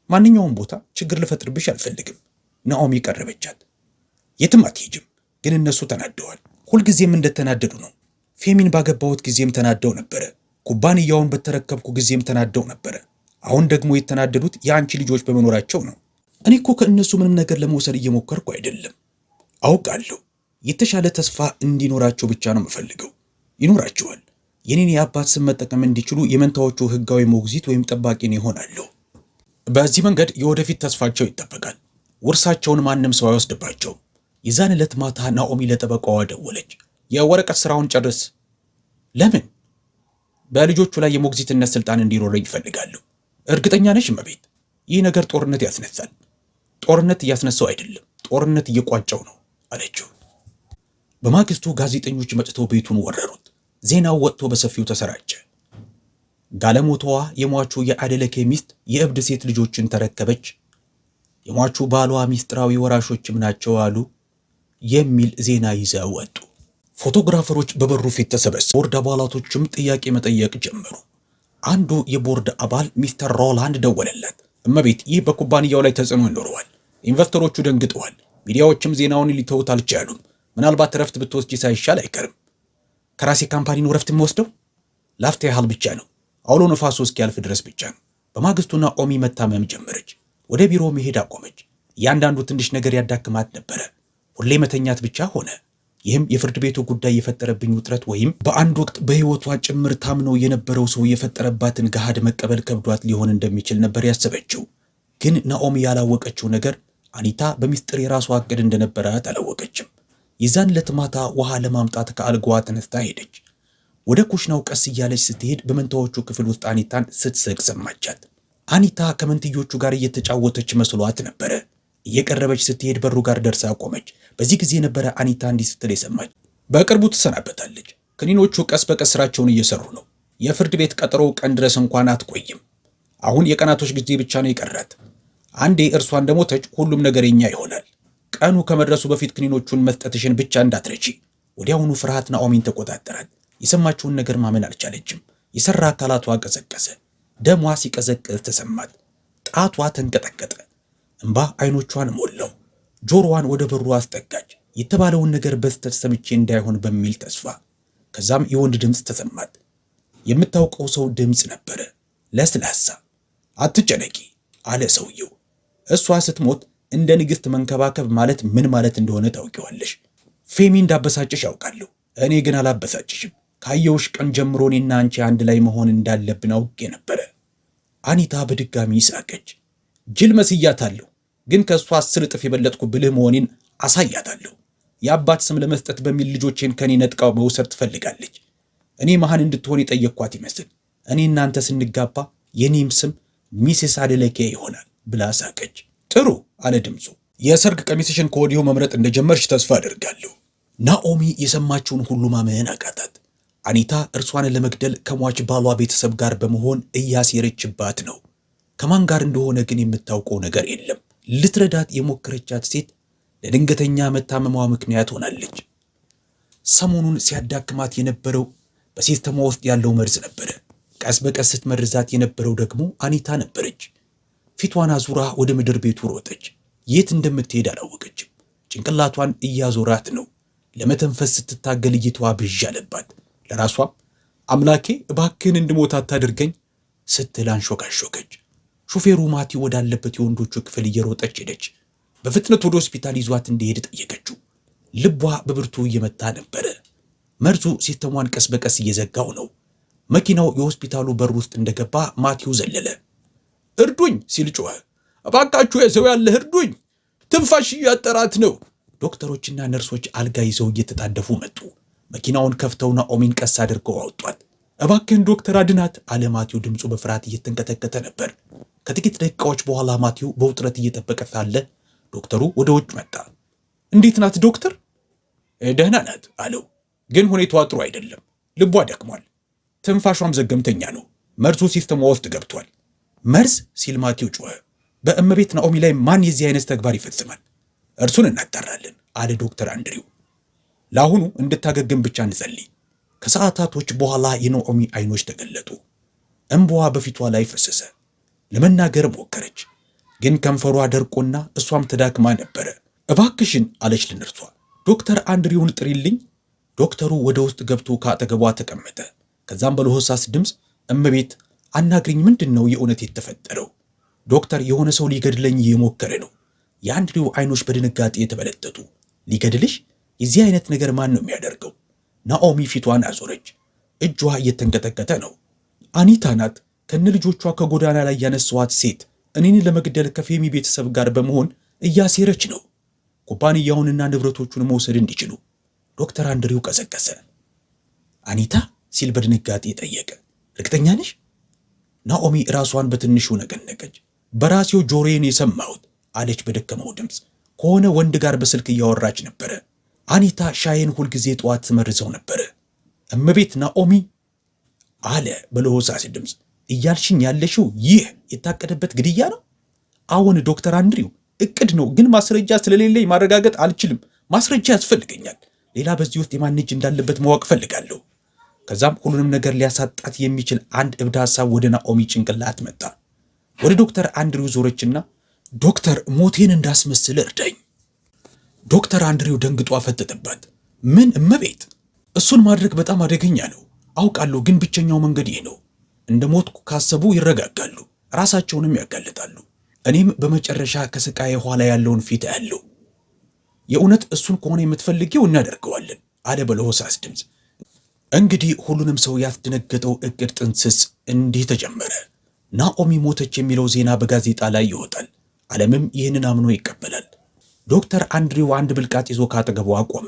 ማንኛውም ቦታ፣ ችግር ልፈጥርብሽ አልፈልግም። ናኦሚ ቀረበቻት። የትም አትሄጂም፣ ግን እነሱ ተናደዋል። ሁልጊዜም እንደተናደዱ ነው። ፌሚን ባገባሁት ጊዜም ተናደው ነበረ። ኩባንያውን በተረከብኩ ጊዜም ተናደው ነበረ። አሁን ደግሞ የተናደዱት የአንቺ ልጆች በመኖራቸው ነው። እኔ እኮ ከእነሱ ምንም ነገር ለመውሰድ እየሞከርኩ አይደለም። አውቃለሁ። የተሻለ ተስፋ እንዲኖራቸው ብቻ ነው የምፈልገው። ይኖራቸዋል። የኔን የአባት ስም መጠቀም እንዲችሉ የመንታዎቹ ህጋዊ ሞግዚት ወይም ጠባቂን ይሆናለሁ። በዚህ መንገድ የወደፊት ተስፋቸው ይጠበቃል። ውርሳቸውን ማንም ሰው አይወስድባቸውም። የዛን ዕለት ማታ ናኦሚ ለጠበቃዋ ደወለች። የወረቀት ስራውን ጨርስ። ለምን? በልጆቹ ላይ የሞግዚትነት ስልጣን እንዲኖረኝ ይፈልጋለሁ። እርግጠኛ ነሽ እመቤት? ይህ ነገር ጦርነት ያስነሳል። ጦርነት እያስነሳው አይደለም፣ ጦርነት እየቋጨው ነው አለችው። በማግስቱ ጋዜጠኞች መጥተው ቤቱን ወረሩት። ዜናው ወጥቶ በሰፊው ተሰራጨ። ጋለሞታዋ የሟቹ የአደለኬ ሚስት የእብድ ሴት ልጆችን ተረከበች፣ የሟቹ ባሏ ሚስጥራዊ ወራሾችም ናቸው አሉ የሚል ዜና ይዘው ወጡ። ፎቶግራፈሮች በበሩ ፊት ተሰበሰቡ። ቦርድ አባላቶችም ጥያቄ መጠየቅ ጀመሩ። አንዱ የቦርድ አባል ሚስተር ሮላንድ ደወለላት። እመቤት፣ ይህ በኩባንያው ላይ ተጽዕኖ ይኖረዋል። ኢንቨስተሮቹ ደንግጠዋል። ሚዲያዎችም ዜናውን ሊተውት አልቻሉም። ምናልባት ረፍት ብትወስጂ ሳይሻል አይቀርም። ከራሴ ካምፓኒ ነው ረፍት የምወስደው? ላፍታ ያህል ብቻ ነው። አውሎ ነፋሱ እስኪያልፍ ድረስ ብቻ ነው። በማግስቱ ናኦሚ መታመም ጀመረች። ወደ ቢሮ መሄድ አቆመች። እያንዳንዱ ትንሽ ነገር ያዳክማት ነበረ። ሁሌ መተኛት ብቻ ሆነ። ይህም የፍርድ ቤቱ ጉዳይ የፈጠረብኝ ውጥረት ወይም በአንድ ወቅት በሕይወቷ ጭምር ታምነው የነበረው ሰው የፈጠረባትን ገሃድ መቀበል ከብዷት ሊሆን እንደሚችል ነበር ያሰበችው። ግን ናኦሚ ያላወቀችው ነገር አኒታ በሚስጥር የራሷ ዕቅድ እንደነበራት አላወቀችም። የዛን ዕለት ማታ ውሃ ለማምጣት ከአልጋዋ ተነስታ ሄደች። ወደ ኩሽናው ቀስ እያለች ስትሄድ በመንታዎቹ ክፍል ውስጥ አኒታን ስትስቅ ሰማቻት። አኒታ ከመንትዮቹ ጋር እየተጫወተች መስሏት ነበረ። እየቀረበች ስትሄድ በሩ ጋር ደርሳ ቆመች። በዚህ ጊዜ ነበረ አኒታ እንዲህ ስትል የሰማች። በቅርቡ ትሰናበታለች። ክኒኖቹ ቀስ በቀስ ስራቸውን እየሰሩ ነው። የፍርድ ቤት ቀጠሮ ቀን ድረስ እንኳን አትቆይም። አሁን የቀናቶች ጊዜ ብቻ ነው የቀራት። አንዴ እርሷ እንደሞተች ሁሉም ነገር የኛ ይሆናል። ቀኑ ከመድረሱ በፊት ክኒኖቹን መስጠትሽን ብቻ እንዳትረቺ። ወዲያውኑ ፍርሃት ናኦሚን ተቆጣጠራት። የሰማችውን ነገር ማመን አልቻለችም። የሰራ አካላቷ ቀዘቀዘ። ደሟ ሲቀዘቅዝ ተሰማት። ጣቷ ተንቀጠቀጠ። እንባ አይኖቿን ሞላው። ጆሮዋን ወደ በሩ አስጠጋች። የተባለውን ነገር በስተት ሰምቼ እንዳይሆን በሚል ተስፋ። ከዛም የወንድ ድምፅ ተሰማት። የምታውቀው ሰው ድምፅ ነበረ፣ ለስላሳ። አትጨነቂ አለ ሰውየው። እሷ ስትሞት እንደ ንግሥት መንከባከብ ማለት ምን ማለት እንደሆነ ታውቂዋለሽ። ፌሚ እንዳበሳጭሽ ያውቃለሁ። እኔ ግን አላበሳጭሽም። ካየውሽ ቀን ጀምሮ እኔና አንቺ አንድ ላይ መሆን እንዳለብን አውቄ ነበረ። አኒታ በድጋሚ ሳቀች። ጅል መስያታለሁ፣ ግን ከእሷ 10 እጥፍ የበለጥኩ ብልህ መሆኔን አሳያታለሁ። የአባት ስም ለመስጠት በሚል ልጆቼን ከኔ ነጥቃው መውሰድ ትፈልጋለች። እኔ መሃን እንድትሆን የጠየቅኳት ይመስል እኔ እናንተ ስንጋባ የኔም ስም ሚስስ አደለኬ ይሆናል ብላ ሳቀች። ጥሩ አለ ድምፁ። የሰርግ ቀሚስሽን ከወዲሁ መምረጥ እንደጀመርሽ ተስፋ አደርጋለሁ። ናኦሚ የሰማችውን ሁሉ ማመን አቃታት። አኒታ እርሷን ለመግደል ከሟች ባሏ ቤተሰብ ጋር በመሆን እያሴረችባት ነው። ከማን ጋር እንደሆነ ግን የምታውቀው ነገር የለም። ልትረዳት የሞከረቻት ሴት ለድንገተኛ መታመሟ ምክንያት ሆናለች። ሰሞኑን ሲያዳክማት የነበረው በሲስተሟ ውስጥ ያለው መርዝ ነበረ። ቀስ በቀስ ስትመርዛት የነበረው ደግሞ አኒታ ነበረች። ፊቷን አዙራ ወደ ምድር ቤቱ ሮጠች። የት እንደምትሄድ አላወቀችም። ጭንቅላቷን እያዞራት ነው። ለመተንፈስ ስትታገል እይቷ ብዥ አለባት። ለራሷም አምላኬ እባክህን እንድሞት አታድርገኝ ስትል አንሾካሾከች። ሹፌሩ ማቲ ወዳለበት የወንዶቹ ክፍል እየሮጠች ሄደች። በፍጥነት ወደ ሆስፒታል ይዟት እንዲሄድ ጠየቀችው። ልቧ በብርቱ እየመታ ነበረ። መርዙ ሲስተሟን ቀስ በቀስ እየዘጋው ነው። መኪናው የሆስፒታሉ በር ውስጥ እንደገባ ማቲው ዘለለ። እርዱኝ ሲል ጮኸ። እባካችሁ የሰው ያለ እርዱኝ፣ ትንፋሽ እያጠራት ነው። ዶክተሮችና ነርሶች አልጋ ይዘው እየተጣደፉ መጡ። መኪናውን ከፍተው ናኦሚን ቀስ አድርገው አወጧት። እባክህን ዶክተር አድናት አለ ማቲው። ድምፁ በፍርሃት እየተንቀጠቀጠ ነበር። ከጥቂት ደቂቃዎች በኋላ ማቲው በውጥረት እየጠበቀ ሳለ ዶክተሩ ወደ ውጭ መጣ። እንዴት ናት ዶክተር? ደህና ናት አለው። ግን ሁኔታዋ ጥሩ አይደለም። ልቧ ደክሟል፣ ትንፋሿም ዘገምተኛ ነው። መርዙ ሲስተሟ ውስጥ ገብቷል። መርዝ ሲል ማቲው ጮኸ። በእመቤት ናኦሚ ላይ ማን የዚህ አይነት ተግባር ይፈጽማል? እርሱን እናጣራለን አለ ዶክተር አንድሪው። ለአሁኑ እንድታገግም ብቻ እንጸልይ። ከሰዓታቶች በኋላ የናኦሚ አይኖች ተገለጡ። እንባዋ በፊቷ ላይ ፈሰሰ። ለመናገር ሞከረች፣ ግን ከንፈሯ ደርቆና እሷም ተዳክማ ነበረ። እባክሽን አለች ለነርሷ፣ ዶክተር አንድሪውን ጥሪልኝ። ዶክተሩ ወደ ውስጥ ገብቶ ከአጠገቧ ተቀመጠ። ከዛም በለሆሳስ ድምፅ እመቤት አናግሪኝ፣ ምንድን ነው የእውነት የተፈጠረው? ዶክተር የሆነ ሰው ሊገድለኝ እየሞከረ ነው። የአንድሪው አይኖች በድንጋጤ የተበለጠጡ። ሊገድልሽ? የዚህ አይነት ነገር ማን ነው የሚያደርገው? ናኦሚ ፊቷን አዞረች። እጇ እየተንቀጠቀጠ ነው። አኒታ ናት ከነ ልጆቿ ከጎዳና ላይ ያነሳዋት ሴት እኔን ለመግደል ከፌሚ ቤተሰብ ጋር በመሆን እያሴረች ነው፣ ኩባንያውንና ንብረቶቹን መውሰድ እንዲችሉ። ዶክተር አንድሪው ቀሰቀሰ። አኒታ ሲል በድንጋጤ ጠየቀ። እርግጠኛ ነሽ? ናኦሚ ራሷን በትንሹ ነቀነቀች። በራሴው ጆሮዬን የሰማሁት አለች በደከመው ድምፅ። ከሆነ ወንድ ጋር በስልክ እያወራች ነበረ። አኒታ ሻይን ሁልጊዜ ጠዋት ትመርዘው ነበረ። እመቤት ናኦሚ አለ በለሆሳስ ድምፅ። እያልሽኝ ያለሽው ይህ የታቀደበት ግድያ ነው? አዎን ዶክተር አንድሪው፣ እቅድ ነው፣ ግን ማስረጃ ስለሌለኝ ማረጋገጥ አልችልም። ማስረጃ ያስፈልገኛል። ሌላ በዚህ ውስጥ የማን እጅ እንዳለበት ማወቅ ፈልጋለሁ። ከዛም ሁሉንም ነገር ሊያሳጣት የሚችል አንድ እብድ ሐሳብ ወደ ናኦሚ ጭንቅላት መጣ። ወደ ዶክተር አንድሪው ዞረችና ዶክተር ሞቴን እንዳስመስል እርዳኝ። ዶክተር አንድሪው ደንግጦ አፈጠጠባት። ምን እመቤት? እሱን ማድረግ በጣም አደገኛ ነው አውቃለሁ፣ ግን ብቸኛው መንገድ ይሄ ነው። እንደ ሞትኩ ካሰቡ ይረጋጋሉ፣ ራሳቸውንም ያጋልጣሉ። እኔም በመጨረሻ ከስቃይ ኋላ ያለውን ፊት ያለው። የእውነት እሱን ከሆነ የምትፈልጊው እናደርገዋለን አለ በለሆሳስ ድምፅ። እንግዲህ ሁሉንም ሰው ያስደነገጠው እቅድ ጥንስስ እንዲህ ተጀመረ። ናኦሚ ሞተች የሚለው ዜና በጋዜጣ ላይ ይወጣል። ዓለምም ይህንን አምኖ ይቀበላል። ዶክተር አንድሪው አንድ ብልቃጥ ይዞ ካጠገቧ ቆመ።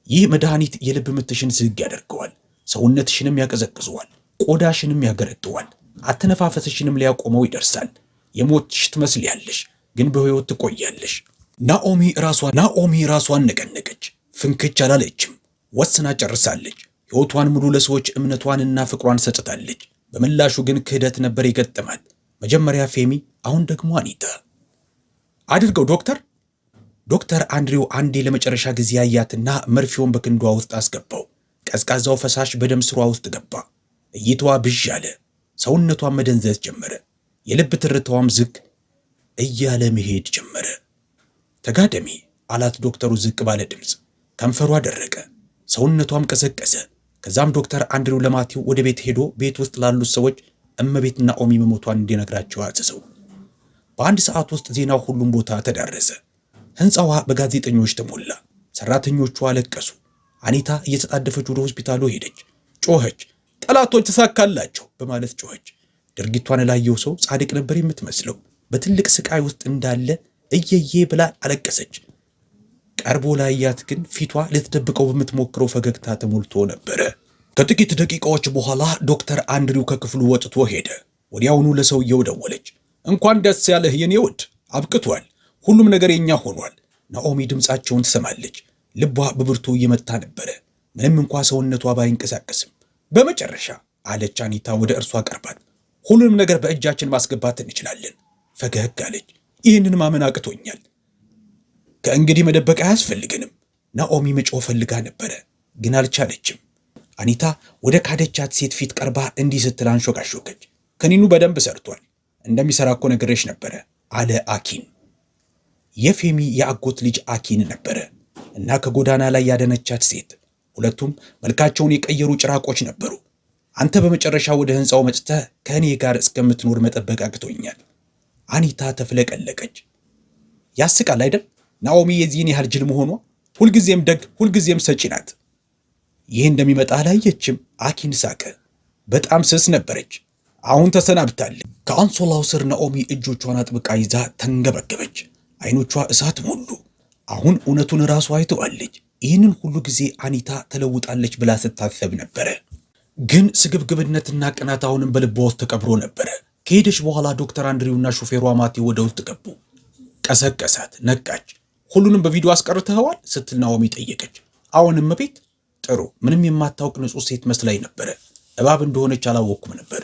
ይህ መድኃኒት የልብ ምትሽን ዝግ ያደርገዋል፣ ሰውነትሽንም ያቀዘቅዘዋል፣ ቆዳሽንም ያገረጥዋል፣ አተነፋፈስሽንም ሊያቆመው ይደርሳል። የሞትሽ ትመስልያለሽ፣ ግን በሕይወት ትቆያለሽ። ናኦሚ ራሷን ነቀነቀች። ፍንክች አላለችም። ወስና ጨርሳለች። ሕይወቷን ሙሉ ለሰዎች እምነቷንና ፍቅሯን ሰጥታለች። በምላሹ ግን ክህደት ነበር የገጠማት። መጀመሪያ ፌሚ፣ አሁን ደግሞ አኒታ። አድርገው ዶክተር። ዶክተር አንድሪው አንዴ ለመጨረሻ ጊዜ አያትና መርፌውን በክንዷ ውስጥ አስገባው። ቀዝቃዛው ፈሳሽ በደም ስሯ ውስጥ ገባ። እይታዋ ብዥ አለ። ሰውነቷን መደንዘዝ ጀመረ። የልብ ትርታዋም ዝግ እያለ መሄድ ጀመረ። ተጋደሚ አላት ዶክተሩ ዝቅ ባለ ድምፅ። ከንፈሯ ደረቀ፣ ሰውነቷም ቀዘቀዘ። ከዛም ዶክተር አንድሪው ለማቲው ወደ ቤት ሄዶ ቤት ውስጥ ላሉት ሰዎች እመቤት ናኦሚ መሞቷን እንዲነግራቸው አዘዘው። በአንድ ሰዓት ውስጥ ዜናው ሁሉም ቦታ ተዳረሰ። ሕንፃዋ በጋዜጠኞች ተሞላ። ሰራተኞቿ አለቀሱ። አኒታ እየተጣደፈች ወደ ሆስፒታሉ ሄደች። ጮኸች። ጠላቶች ተሳካላቸው በማለት ጮኸች። ድርጊቷን ላየው ሰው ጻድቅ ነበር የምትመስለው። በትልቅ ስቃይ ውስጥ እንዳለ እየዬ ብላ አለቀሰች። ቀርቦ ላያት ግን ፊቷ ልትደብቀው በምትሞክረው ፈገግታ ተሞልቶ ነበረ። ከጥቂት ደቂቃዎች በኋላ ዶክተር አንድሪው ከክፍሉ ወጥቶ ሄደ። ወዲያውኑ ለሰውየው ደወለች። እንኳን ደስ ያለህ የኔ ውድ፣ አብቅቷል። ሁሉም ነገር የኛ ሆኗል። ናኦሚ ድምፃቸውን ትሰማለች። ልቧ በብርቱ እየመታ ነበረ፣ ምንም እንኳ ሰውነቷ ባይንቀሳቀስም። በመጨረሻ አለች አኒታ ወደ እርሷ ቀርባት፣ ሁሉንም ነገር በእጃችን ማስገባት እንችላለን። ፈገግ አለች። ይህንን ማመን አቅቶኛል። ከእንግዲህ መደበቅ አያስፈልግንም። ናኦሚ መጮህ ፈልጋ ነበረ፣ ግን አልቻለችም። አኒታ ወደ ካደቻት ሴት ፊት ቀርባ እንዲህ ስትል አንሾካሾከች። ከኒኑ በደንብ ሰርቷል፣ እንደሚሰራ እኮ ነግሬሽ ነበረ አለ አኪን። የፌሚ የአጎት ልጅ አኪን ነበረ እና ከጎዳና ላይ ያደነቻት ሴት። ሁለቱም መልካቸውን የቀየሩ ጭራቆች ነበሩ። አንተ በመጨረሻ ወደ ሕንፃው መጥተህ ከእኔ ጋር እስከምትኖር መጠበቅ አቅቶኛል። አኒታ ተፍለቀለቀች። ያስቃል አይደል? ናኦሚ የዚህን ያህል ጅል መሆኗ። ሁልጊዜም ደግ፣ ሁልጊዜም ሰጪ ናት። ይህ እንደሚመጣ አላየችም። አኪን ሳቀ። በጣም ስስ ነበረች። አሁን ተሰናብታለች። ከአንሶላው ስር ናኦሚ እጆቿን አጥብቃ ይዛ ተንገበገበች። አይኖቿ እሳት ሞሉ። አሁን እውነቱን ራሷ አይተዋለች። ይህንን ሁሉ ጊዜ አኒታ ተለውጣለች ብላ ስታሰብ ነበረ። ግን ስግብግብነትና ቅናት አሁንም በልቧ ውስጥ ተቀብሮ ነበረ። ከሄደች በኋላ ዶክተር አንድሪውና ሹፌሯ ማቴው ወደ ውስጥ ገቡ። ቀሰቀሳት፣ ነቃች። ሁሉንም በቪዲዮ አስቀርተኸዋል ስትል ናኦሚ ጠየቀች። አሁንም ቤት ጥሩ። ምንም የማታውቅ ንጹሕ ሴት መስላኝ ነበረ። እባብ እንደሆነች አላወቅኩም ነበር።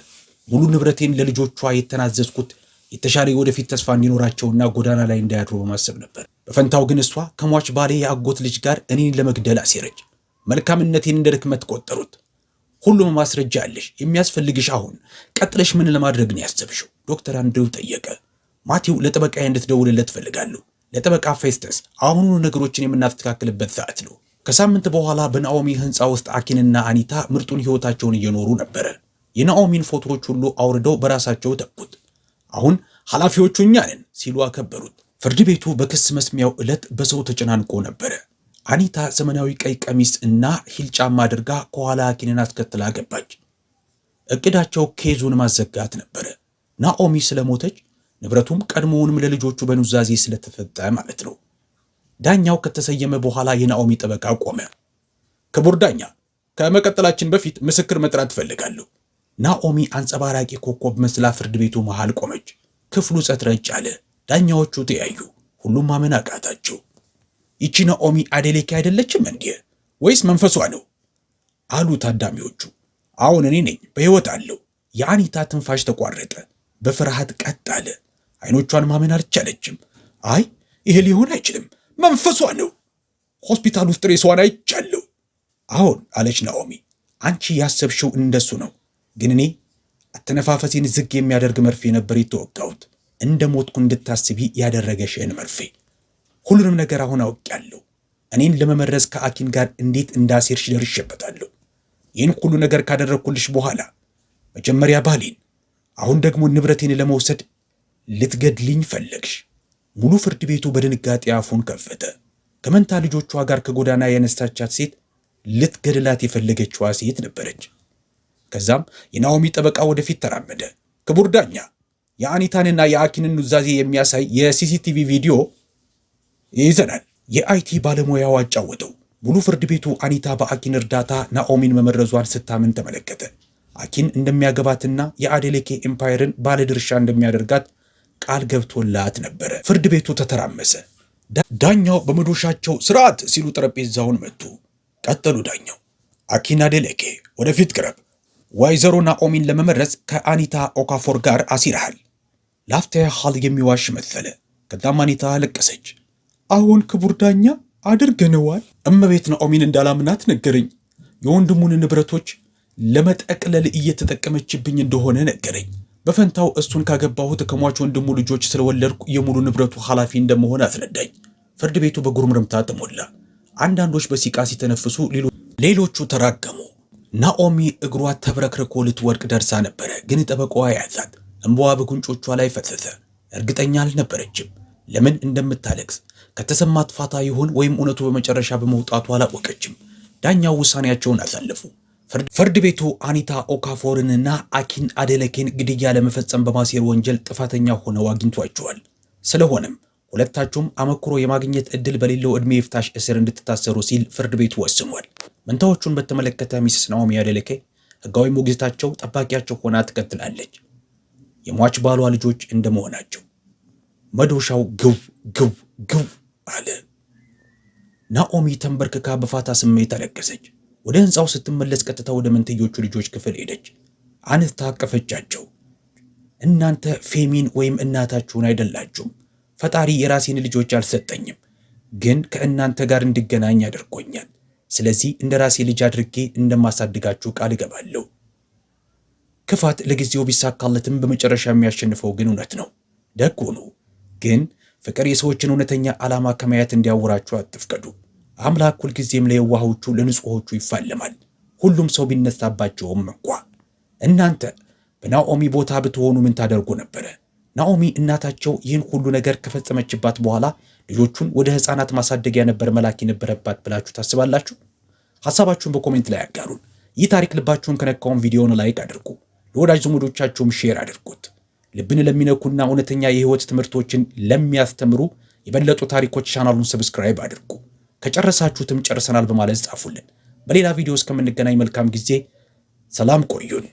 ሙሉ ንብረቴን ለልጆቿ የተናዘዝኩት የተሻለ የወደፊት ተስፋ እንዲኖራቸውና ጎዳና ላይ እንዳያድሩ በማሰብ ነበር። በፈንታው ግን እሷ ከሟች ባሌ የአጎት ልጅ ጋር እኔን ለመግደል አሴረች። መልካምነቴን እንደ ድክመት ቆጠሩት። ሁሉም ማስረጃ አለሽ። የሚያስፈልግሽ አሁን ቀጥለሽ ምን ለማድረግ ነው ያሰብሽው? ዶክተር አንድሪው ጠየቀ። ማቴው ለጠበቃዬ እንድትደውልለት ፈልጋለሁ። ለጠበቃ ፌስተስ አሁኑኑ ነገሮችን የምናስተካክልበት ሰዓት ነው። ከሳምንት በኋላ በናኦሚ ህንፃ ውስጥ አኪንና አኒታ ምርጡን ህይወታቸውን እየኖሩ ነበረ። የናኦሚን ፎቶዎች ሁሉ አውርደው በራሳቸው ተኩት። አሁን ኃላፊዎቹ እኛ ነን ሲሉ አከበሩት። ፍርድ ቤቱ በክስ መስሚያው ዕለት በሰው ተጨናንቆ ነበረ። አኒታ ዘመናዊ ቀይ ቀሚስ እና ሂል ጫማ አድርጋ ከኋላ አኪንን አስከትላ ገባች። እቅዳቸው ኬዙን ማዘጋት ነበረ። ናኦሚ ስለሞተች ንብረቱም ቀድሞውንም ለልጆቹ በኑዛዜ ስለተሰጠ ማለት ነው። ዳኛው ከተሰየመ በኋላ የናኦሚ ጠበቃ ቆመ። ክቡር ዳኛ፣ ከመቀጠላችን በፊት ምስክር መጥራት ትፈልጋለሁ። ናኦሚ አንጸባራቂ ኮከብ መስላ ፍርድ ቤቱ መሃል ቆመች። ክፍሉ ጸጥ ረጭ አለ። ዳኛዎቹ ተያዩ። ሁሉም ማመን አቃታቸው። ይቺ ናኦሚ አዴሌኬ አይደለችም እንዴ? ወይስ መንፈሷ ነው አሉ ታዳሚዎቹ። አሁን እኔ ነኝ፣ በሕይወት አለው። የአኒታ ትንፋሽ ተቋረጠ። በፍርሃት ቀጥ አለ። አይኖቿን ማመን አልቻለችም። አይ ይሄ ሊሆን አይችልም፣ መንፈሷ ነው። ሆስፒታል ውስጥ ሬሷን አይቻለሁ። አሁን አለች ናኦሚ፣ አንቺ ያሰብሽው እንደሱ ነው፣ ግን እኔ አተነፋፈሴን ዝግ የሚያደርግ መርፌ ነበር የተወጋሁት። እንደ ሞትኩ እንድታስቢ ያደረገሽን መርፌ። ሁሉንም ነገር አሁን አውቄያለሁ። እኔን ለመመረዝ ከአኪን ጋር እንዴት እንዳሴርሽ ደርሼበታለሁ። ይህን ሁሉ ነገር ካደረግኩልሽ በኋላ መጀመሪያ ባሌን፣ አሁን ደግሞ ንብረቴን ለመውሰድ ልትገድልኝ ፈለግሽ። ሙሉ ፍርድ ቤቱ በድንጋጤ አፉን ከፈተ። ከመንታ ልጆቿ ጋር ከጎዳና ያነሳቻት ሴት ልትገድላት የፈለገችዋ ሴት ነበረች። ከዛም የናኦሚ ጠበቃ ወደፊት ተራመደ። ክቡር ዳኛ፣ የአኒታንና የአኪንን ኑዛዜ የሚያሳይ የሲሲቲቪ ቪዲዮ ይዘናል። የአይቲ ባለሙያው አጫወተው። ሙሉ ፍርድ ቤቱ አኒታ በአኪን እርዳታ ናኦሚን መመረዟን ስታምን ተመለከተ። አኪን እንደሚያገባትና የአዴሌኬ ኤምፓየርን ባለድርሻ እንደሚያደርጋት ቃል ገብቶላት ነበረ። ፍርድ ቤቱ ተተራመሰ። ዳኛው በመዶሻቸው ስርዓት ሲሉ ጠረጴዛውን መቱ። ቀጠሉ ዳኛው፣ አኪን አዴሌኬ ወደፊት ቅረብ። ወይዘሮ ናኦሚን ለመመረዝ ከአኒታ ኦካፎር ጋር አሲረሃል። ላፍታ ያህል የሚዋሽ መሰለ። ከዛም አኒታ አለቀሰች። አሁን ክቡር ዳኛ አድርገነዋል። እመቤት ናኦሚን እንዳላምናት ነገረኝ። የወንድሙን ንብረቶች ለመጠቅለል እየተጠቀመችብኝ እንደሆነ ነገረኝ። በፈንታው እሱን ካገባሁት ከሟች ወንድሙ ልጆች ስለወለድኩ የሙሉ ንብረቱ ኃላፊ እንደመሆን አስረዳኝ። ፍርድ ቤቱ በጉርምርምታ ተሞላ። አንዳንዶች በሲቃ ሲተነፍሱ፣ ሌሎቹ ተራገሙ። ናኦሚ እግሯ ተብረክርኮ ልትወድቅ ደርሳ ነበረ፣ ግን ጠበቃዋ ያዛት። እንባዋ በጉንጮቿ ላይ ፈሰሰ። እርግጠኛ አልነበረችም ለምን እንደምታለቅስ። ከተሰማት ፋታ ይሆን ወይም እውነቱ በመጨረሻ በመውጣቱ አላወቀችም። ዳኛው ውሳኔያቸውን አሳለፉ። ፍርድ ቤቱ አኒታ ኦካፎርንና አኪን አዴሌኬን ግድያ ለመፈጸም በማሴር ወንጀል ጥፋተኛ ሆነው አግኝቷቸዋል። ስለሆነም ሁለታቸውም አመክሮ የማግኘት ዕድል በሌለው ዕድሜ የፍታሽ እስር እንድትታሰሩ ሲል ፍርድ ቤቱ ወስኗል። መንታዎቹን በተመለከተ ሚስስ ናኦሚ አዴሌኬ ሕጋዊ ሞግዚታቸው ጠባቂያቸው ሆና ትቀጥላለች። የሟች ባሏ ልጆች እንደመሆናቸው መዶሻው ግው ግው ግው አለ። ናኦሚ ተንበርክካ በፋታ ስሜት አለቀሰች። ወደ ሕንፃው ስትመለስ ቀጥታ ወደ መንትዮቹ ልጆች ክፍል ሄደች። አንስታ አቀፈቻቸው። እናንተ ፌሚን ወይም እናታችሁን አይደላችሁም። ፈጣሪ የራሴን ልጆች አልሰጠኝም፣ ግን ከእናንተ ጋር እንድገናኝ አድርጎኛል። ስለዚህ እንደ ራሴ ልጅ አድርጌ እንደማሳድጋችሁ ቃል እገባለሁ። ክፋት ለጊዜው ቢሳካለትም በመጨረሻ የሚያሸንፈው ግን እውነት ነው። ደግ ሁኑ፣ ግን ፍቅር የሰዎችን እውነተኛ ዓላማ ከማየት እንዲያወራችሁ አትፍቀዱ። አምላክ ሁልጊዜም ለየዋሆቹ ለንጹሖቹ ይፋለማል፣ ሁሉም ሰው ቢነሳባቸውም እንኳ። እናንተ በናኦሚ ቦታ ብትሆኑ ምን ታደርጉ ነበረ? ናኦሚ እናታቸው ይህን ሁሉ ነገር ከፈጸመችባት በኋላ ልጆቹን ወደ ሕፃናት ማሳደጊያ ነበር መላክ የነበረባት ብላችሁ ታስባላችሁ? ሐሳባችሁን በኮሜንት ላይ አጋሩን። ይህ ታሪክ ልባችሁን ከነካውን ቪዲዮውን ላይክ አድርጉ፣ ለወዳጅ ዘመዶቻችሁም ሼር አድርጉት። ልብን ለሚነኩና እውነተኛ የህይወት ትምህርቶችን ለሚያስተምሩ የበለጡ ታሪኮች ቻናሉን ሰብስክራይብ አድርጉ። ከጨረሳችሁትም ጨርሰናል በማለት ጻፉልን። በሌላ ቪዲዮ እስከምንገናኝ መልካም ጊዜ፣ ሰላም ቆዩን።